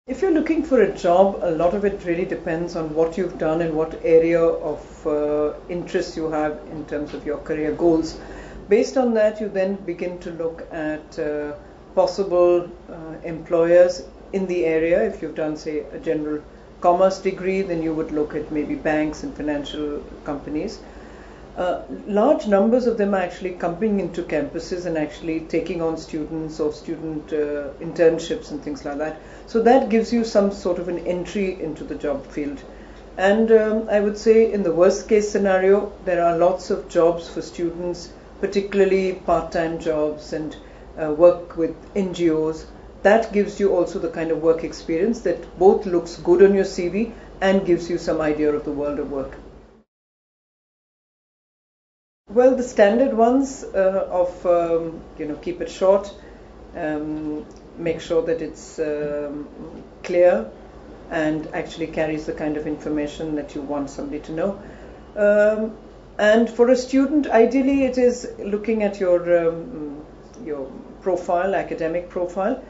If you're looking for a job, a lot of it really depends on what you've done and what area of interest you have in terms of your career goals. Based on that, you then begin to look at possible employers in the area. If you've done, say, a general commerce degree, then you would look at maybe banks and financial companies. Large numbers of them are actually coming into campuses and actually taking on students or student internships and things like that. So that gives you some sort of an entry into the job field. And I would say in the worst case scenario, there are lots of jobs for students, particularly part-time jobs and work with NGOs. That gives you also the kind of work experience that both looks good on your CV and gives you some idea of the world of work. Well, the standard ones keep it short, make sure that it's clear and actually carries the kind of information that you want somebody to know. And for a student, ideally it is looking at your profile, academic profile,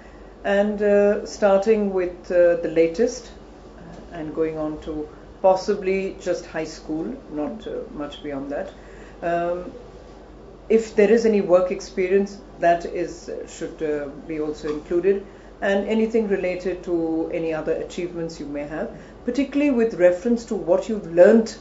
and starting with the latest and going on to possibly just high school, not much beyond that. If there is any work experience, that should be also included, and anything related to any other achievements you may have, particularly with reference to what you've learned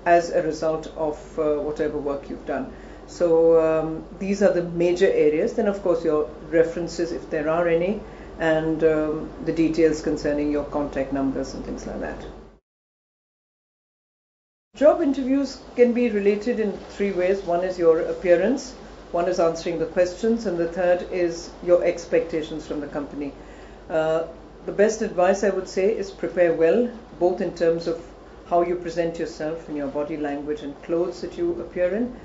as a result of whatever work you've done. So these are the major areas. Then of course your references, if there are any, and the details concerning your contact numbers and things like that. Job interviews can be related in three ways. One is your appearance, one is answering the questions, and the third is your expectations from the company. The best advice I would say is prepare well, both in terms of how you present yourself in your body language and clothes that you appear in.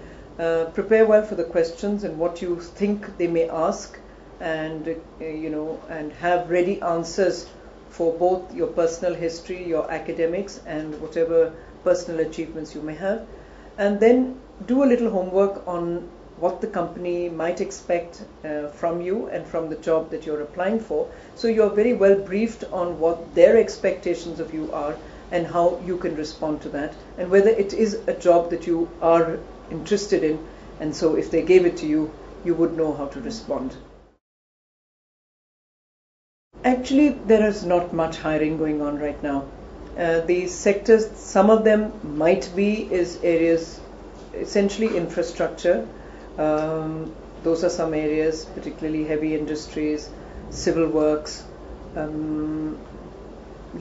Prepare well for the questions and what you think they may ask, and and have ready answers for both your personal history, your academics, and whatever personal achievements you may have. And then do a little homework on what the company might expect from you and from the job that you're applying for, so you're very well briefed on what their expectations of you are and how you can respond to that, and whether it is a job that you are interested in, and so if they gave it to you, you would know how to respond. Actually, there is not much hiring going on right now. The sectors, some of them might be areas, essentially infrastructure. Those are some areas, particularly heavy industries, civil works,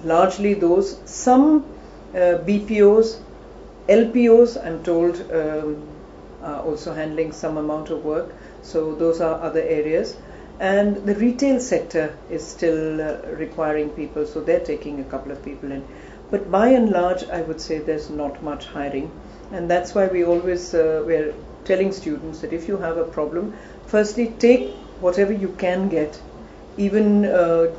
largely those. Some BPOs, LPOs, I'm told, are also handling some amount of work. So those are other areas. And the retail sector is still requiring people, so they're taking a couple of people in. But by and large, I would say there's not much hiring. And that's why we always, we're telling students that if you have a problem, firstly take whatever you can get, even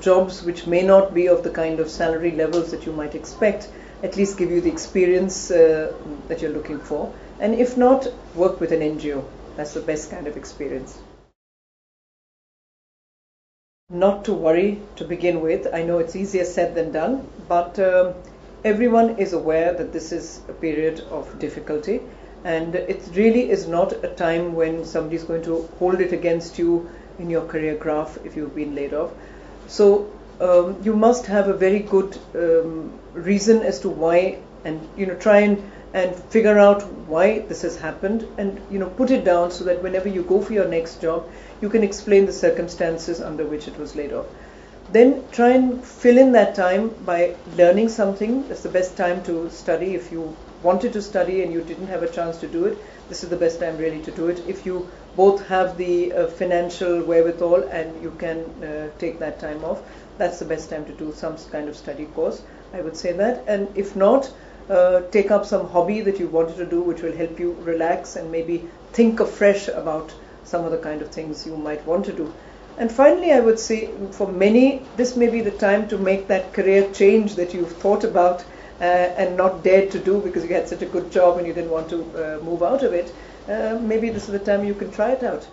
jobs which may not be of the kind of salary levels that you might expect, at least give you the experience that you're looking for. And if not, work with an NGO. That's the best kind of experience. Not to worry to begin with. I know it's easier said than done, but everyone is aware that this is a period of difficulty, and it really is not a time when somebody's going to hold it against you in your career graph if you've been laid off. So you must have a very good reason as to why, and try and figure out why this has happened, and put it down so that whenever you go for your next job, you can explain the circumstances under which it was laid off. Then try and fill in that time by learning something. That's the best time to study. If you wanted to study and you didn't have a chance to do it, this is the best time really to do it. If you both have the financial wherewithal and you can take that time off, that's the best time to do some kind of study course. I would say that. And if not, take up some hobby that you wanted to do, which will help you relax and maybe think afresh about some of the kind of things you might want to do. And finally, I would say for many, this may be the time to make that career change that you've thought about and not dared to do because you had such a good job and you didn't want to move out of it. Maybe this is the time you can try it out.